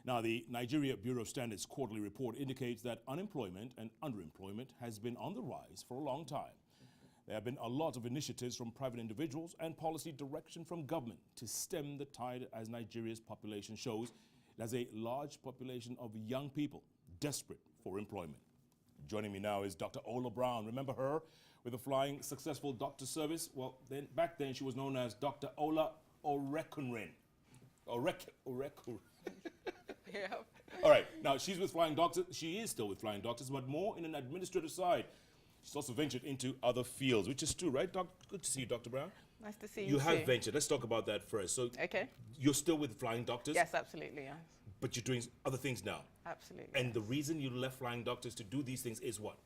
Now, the Nigeria Bureau of Standards quarterly report indicates that unemployment and underemployment has been on the rise for a long time. There have been a lot of initiatives from private individuals and policy direction from government to stem the tide, as Nigeria's population shows. It has a large population of young people desperate for employment. Joining me now is Dr. Ola Brown. Remember her with the flying successful doctor service? Well, back then she was known as Dr. Ola Orekunrin. Yeah. All right, now she's with Flying Doctors. She is still with Flying Doctors, but more in an administrative side. She's also ventured into other fields, which is true, right? Good to see you, Dr. Brown. Nice to see you. You have ventured. Let's talk about that first. So, okay. You're still with Flying Doctors? Yes, absolutely, yes. But you're doing other things now? Absolutely. And the reason you left Flying Doctors to do these things is what?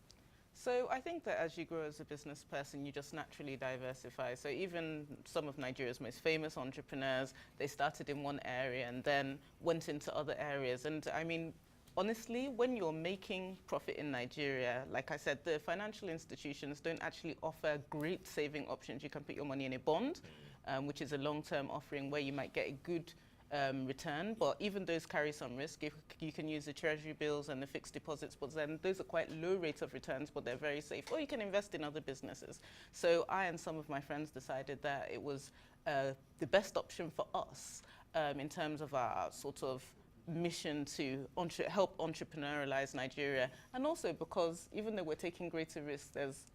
So I think that as you grow as a business person, you just naturally diversify. So even some of Nigeria's most famous entrepreneurs, they started in one area and then went into other areas. And I mean, honestly, when you're making profit in Nigeria, like I said, the financial institutions don't actually offer great saving options. You can put your money in a bond, which is a long-term offering where you might get a good return, but even those carry some risk. You can use the treasury bills and the fixed deposits, but then those are quite low rates of returns, but they're very safe. Or you can invest in other businesses. So I and some of my friends decided that it was the best option for us in terms of our sort of mission to help entrepreneurialize Nigeria, and also because even though we're taking greater risks, there's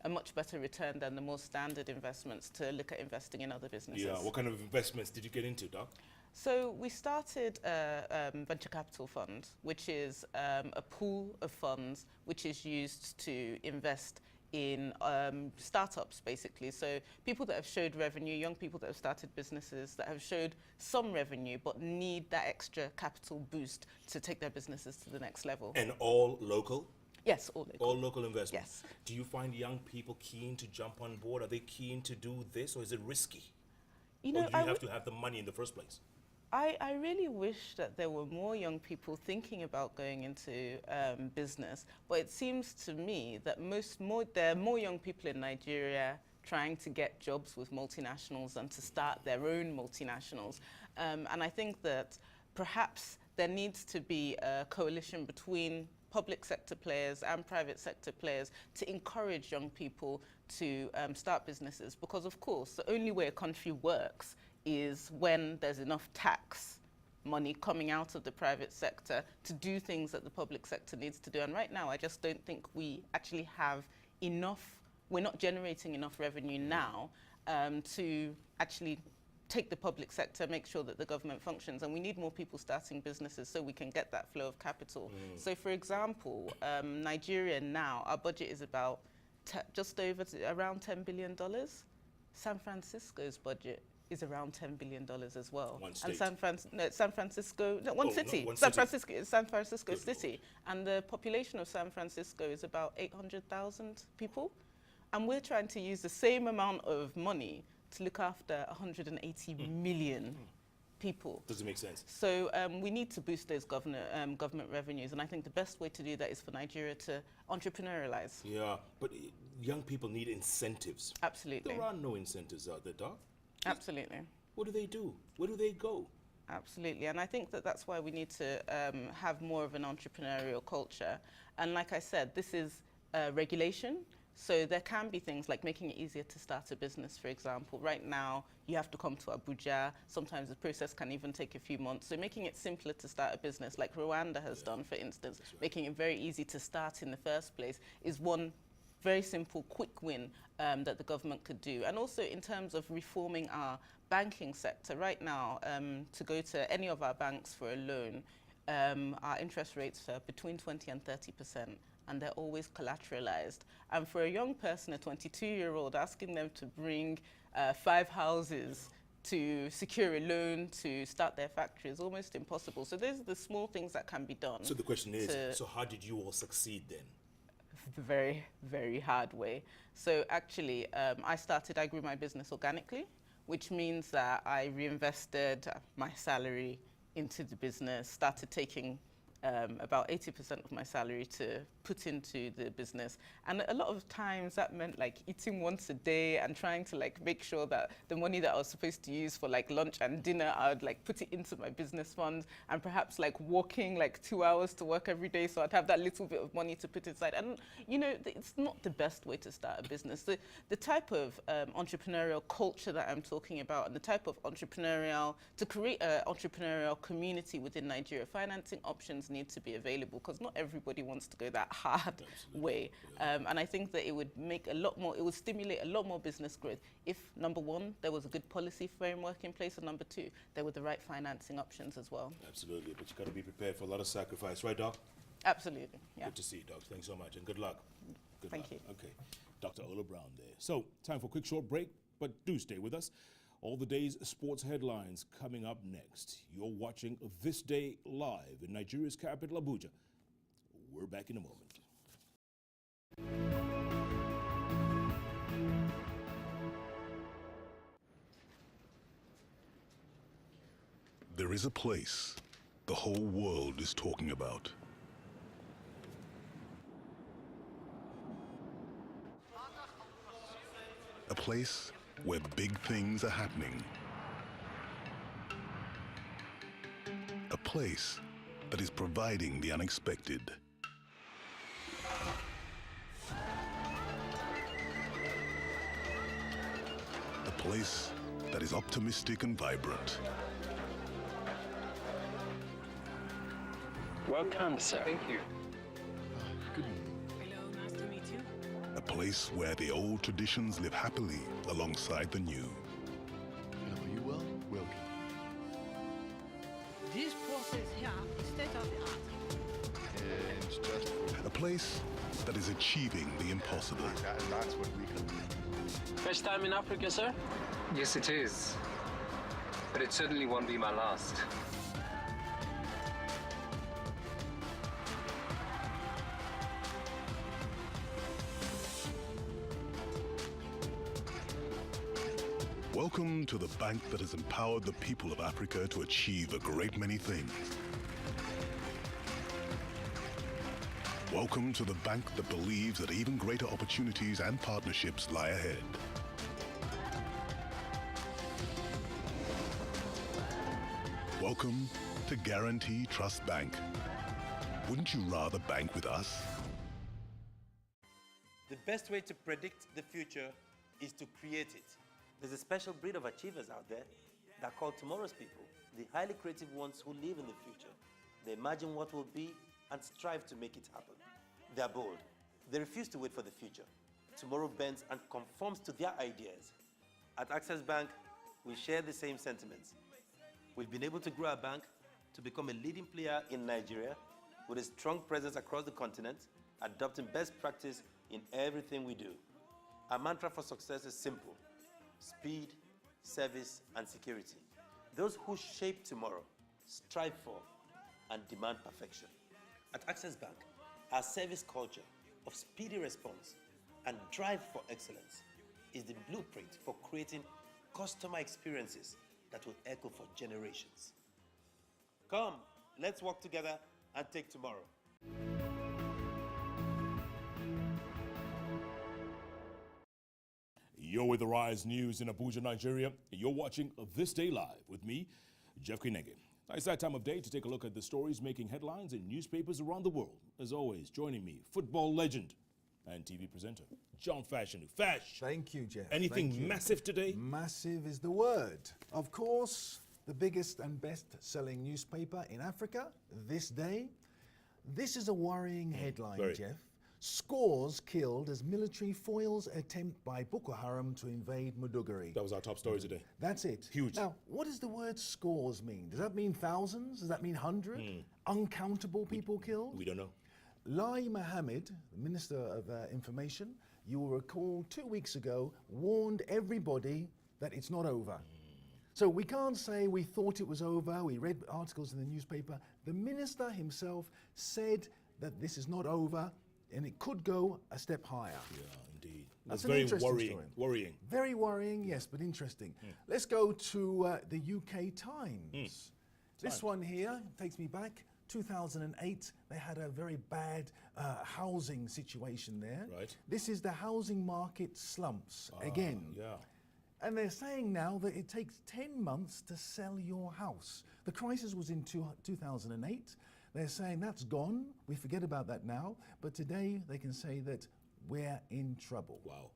a much better return than the more standard investments to look at investing in other businesses. Yeah, what kind of investments did you get into, Doc? So we started a venture capital fund, which is a pool of funds which is used to invest in startups, basically. So people that have showed revenue, young people that have started businesses that have showed some revenue but need that extra capital boost to take their businesses to the next level. And all local? Yes, all local. All local investments? Yes. Do you find young people keen to jump on board? Are they keen to do this, or is it risky? You know, or do you have to have the money in the first place? I really wish that there were more young people thinking about going into business, but it seems to me that there are more young people in Nigeria trying to get jobs with multinationals than to start their own multinationals. And I think that perhaps there needs to be a coalition between public sector players and private sector players to encourage young people to start businesses, because of course the only way a country works is when there's enough tax money coming out of the private sector to do things that the public sector needs to do. And right now I just don't think we actually have enough, we're not generating enough revenue now to actually take the public sector, make sure that the government functions, and we need more people starting businesses so we can get that flow of capital. So for example, Nigeria now, our budget is about just over around $10 billion. San Francisco's budget is around $10 billion as well. One state. And San Francisco, no, one city. No, one San city. Francisco is San Francisco Good City. Lord. And the population of San Francisco is about 800,000 people. And we're trying to use the same amount of money to look after 180 million people. Does it make sense? So we need to boost those government revenues, and I think the best way to do that is for Nigeria to entrepreneurialize. Yeah, but young people need incentives. Absolutely. There are no incentives out there, Doc. Absolutely. What do they do? Where do they go? Absolutely, and I think that that's why we need to have more of an entrepreneurial culture. And like I said, this is regulation. So there can be things like making it easier to start a business, for example. Right now, you have to come to Abuja. Sometimes the process can even take a few months. So making it simpler to start a business, like Rwanda has done, for instance, making it very easy to start in the first place is one very simple, quick win that the government could do. And also in terms of reforming our banking sector, right now, to go to any of our banks for a loan, our interest rates are between 20 and 30%. And they're always collateralized. And for a young person, a 22-year-old, asking them to bring 5 houses to secure a loan to start their factory is almost impossible. So those are the small things that can be done. So the question is, so how did you all succeed then? The very, very hard way. So actually, I grew my business organically, which means that I reinvested my salary into the business, started taking about 80% of my salary to put into the business. And a lot of times that meant like eating once a day and trying to like make sure that the money that I was supposed to use for like lunch and dinner, I would like put it into my business funds, and perhaps like walking like 2 hours to work every day. So I'd have that little bit of money to put inside. And you know, it's not the best way to start a business. The type of entrepreneurial culture that I'm talking about, and the type of to create an entrepreneurial community within Nigeria, financing options need to be available, because not everybody wants to go that hard way. And I think that it would make it would stimulate a lot more business growth if, number one, there was a good policy framework in place, and number two, there were the right financing options as well. Absolutely, but you got to be prepared for a lot of sacrifice, right, Doc? Absolutely, yeah. Good to see you, Doc. Thanks so much, and good luck. Thank you. Okay, Dr. Ola Brown there. So, time for a quick short break, but do stay with us. All the day's sports headlines coming up next. You're watching This Day live in Nigeria's capital, Abuja. We're back in a moment. There is a place the whole world is talking about. A place where big things are happening. A place that is providing the unexpected. A place that is optimistic and vibrant. Welcome, sir. Thank you. Hello, nice to meet you. A place where the old traditions live happily alongside the new. Are you well? Welcome. This process here is state of the art. And just A place that is achieving the impossible. that's what we can do. First time in Africa, sir? Yes, it is. But it certainly won't be my last. Welcome to the bank that has empowered the people of Africa to achieve a great many things. Welcome to the bank that believes that even greater opportunities and partnerships lie ahead. Welcome to Guarantee Trust Bank. Wouldn't you rather bank with us? The best way to predict the future is to create it. There's a special breed of achievers out there that are called tomorrow's people, the highly creative ones who live in the future. They imagine what will be and strive to make it happen. They're bold. They refuse to wait for the future. Tomorrow bends and conforms to their ideas. At Access Bank, we share the same sentiments. We've been able to grow our bank to become a leading player in Nigeria with a strong presence across the continent, adopting best practice in everything we do. Our mantra for success is simple: speed, service, and security. Those who shape tomorrow, strive for, and demand perfection. At Access Bank, our service culture of speedy response and drive for excellence is the blueprint for creating customer experiences that will echo for generations. Come, let's work together and take tomorrow. You're with the Rise News in Abuja, Nigeria. You're watching This Day Live with me, Jeff Kinege. Now it's that time of day to take a look at the stories making headlines in newspapers around the world. As always, joining me, football legend and TV presenter, John Fashanu. Fash! Thank you, Jeff. Anything Thank you. massive today? Massive is the word. Of course, the biggest and best-selling newspaper in Africa, Thisday. This is a worrying headline, very. Jeff. Scores killed as military foils attempt by Boko Haram to invade Maiduguri. That was our top story today. That's it. Huge. Now, what does the word scores mean? Does that mean thousands? Does that mean 100? Uncountable people killed? We don't know. Lai Mohammed, the Minister of Information, you will recall 2 weeks ago, warned everybody that it's not over. So we can't say we thought it was over, we read articles in the newspaper. The minister himself said that this is not over and it could go a step higher. Yeah, indeed. That's That's an very interesting story. worrying. Very worrying, yes, but interesting. Let's go to the UK Times. This one here takes me back 2008, they had a very bad housing situation there. Right. This is the housing market slumps again. Yeah. And they're saying now that it takes 10 months to sell your house. The crisis was in 2008. They're saying that's gone. We forget about that now. But today they can say that we're in trouble. Wow.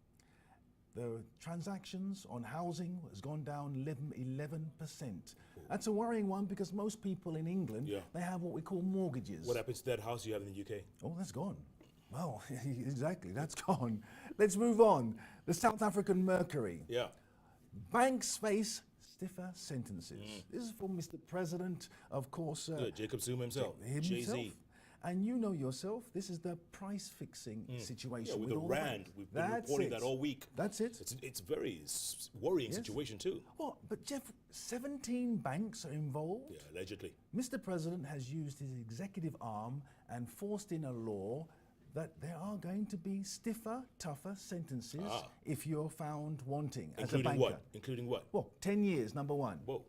The transactions on housing has gone down 11%. That's a worrying one because most people in England, they have what we call mortgages. What happens to that house you have in the UK? Oh, that's gone. Well, exactly, that's gone. Let's move on. The South African Mercury. Yeah. Banks face stiffer sentences. This is from Mr. President, of course. Jacob Zuma himself. Jay-Z. And you know yourself, this is the price fixing situation. Yeah, with the all rand. We've been reporting that all week. That's it. It's a very worrying situation too. Well, but Jeff, 17 banks are involved. Yeah, allegedly. Mr. President has used his executive arm and forced in a law that there are going to be stiffer, tougher sentences if you're found wanting as a banker. What? Including what? Well, 10 years, number one. Whoa.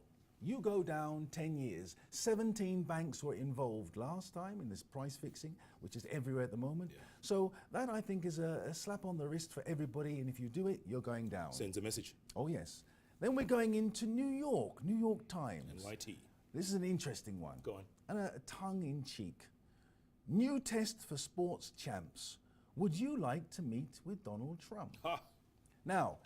You go down 10 years. 17 banks were involved last time in this price fixing, which is everywhere at the moment. Yeah. So that, I think, is a slap on the wrist for everybody, and if you do it, you're going down. Sends a message. Oh, yes. Then we're going into New York Times. NYT. This is an interesting one. Go on. And a tongue-in-cheek. New test for sports champs. Would you like to meet with Donald Trump? Ha! Now,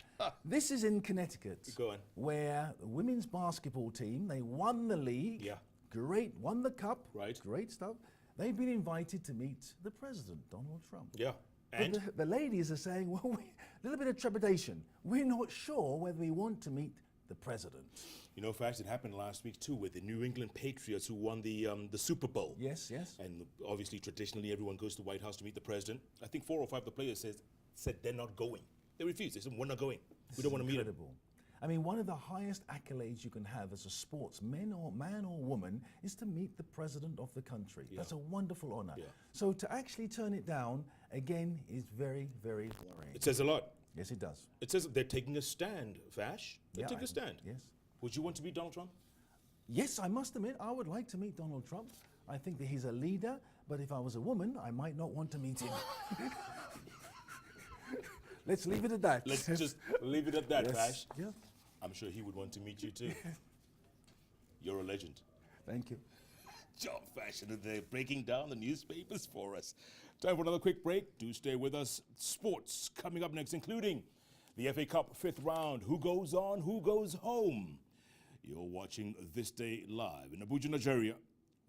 this is in Connecticut, Go on. where the women's basketball team, they won the league. Yeah. Great, won the cup. Right. Great stuff. They've been invited to meet the president, Donald Trump. Yeah. But And? the ladies are saying, well, a little bit of trepidation. We're not sure whether we want to meet the president. You know, Fash, it happened last week too with the New England Patriots who won the Super Bowl. Yes, yes. And obviously, traditionally, everyone goes to the White House to meet the president. I think 4 or 5 of the players said they're not going. They refused. They said, we're not going. We don't want to meet him. Incredible. I mean, one of the highest accolades you can have as a sportsman or man or woman is to meet the president of the country. Yeah. That's a wonderful honor. Yeah. So to actually turn it down, again, is very, very worrying. It says a lot. Yes, it does. It says they're taking a stand, Fash. They're taking a stand. Yes. Would you want to meet Donald Trump? Yes, I must admit, I would like to meet Donald Trump. I think that he's a leader, but if I was a woman, I might not want to meet him. Let's leave it at that. Let's just leave it at that, Yes. Fash. Yeah. I'm sure he would want to meet you too. You're a legend. Thank you. John Fashion of the day, breaking down the newspapers for us. Time for another quick break. Do stay with us. Sports coming up next, including the FA Cup 5th round. Who goes on, who goes home? You're watching This Day live in Abuja, Nigeria.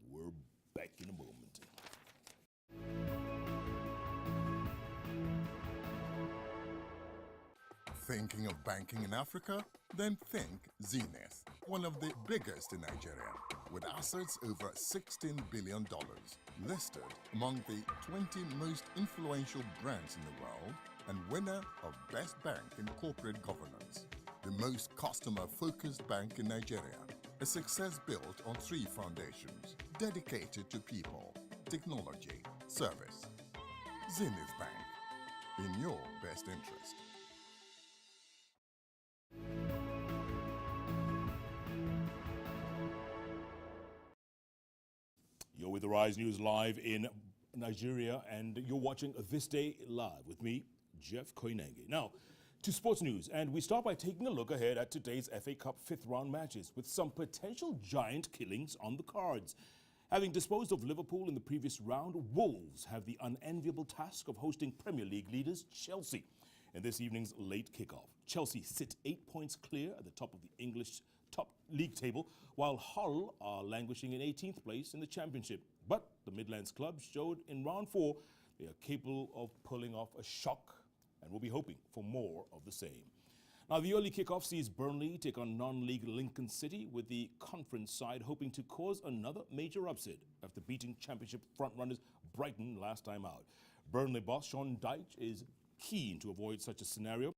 We're back in a moment. Thinking of banking in Africa? Then think Zenith, one of the biggest in Nigeria, with assets over $16 billion, listed among the 20 most influential brands in the world, and winner of Best Bank in Corporate Governance. The most customer-focused bank in Nigeria, a success built on 3 foundations, dedicated to people, technology, service. Zenith Bank, in your best interest. You're with the Rise News live in Nigeria, and you're watching This Day live with me, Jeff Koinange. Now, to sports news, and we start by taking a look ahead at today's FA Cup 5th round matches with some potential giant killings on the cards. Having disposed of Liverpool in the previous round, Wolves have the unenviable task of hosting Premier League leaders Chelsea in this evening's late kickoff. Chelsea sit 8 points clear at the top of the English top league table, while Hull are languishing in 18th place in the Championship. But the Midlands club showed in round 4 they are capable of pulling off a shock, and we'll be hoping for more of the same. Now, the early kickoff sees Burnley take on non-league Lincoln City, with the conference side hoping to cause another major upset after beating Championship frontrunners Brighton last time out. Burnley boss Sean Dyche is keen to avoid such a scenario,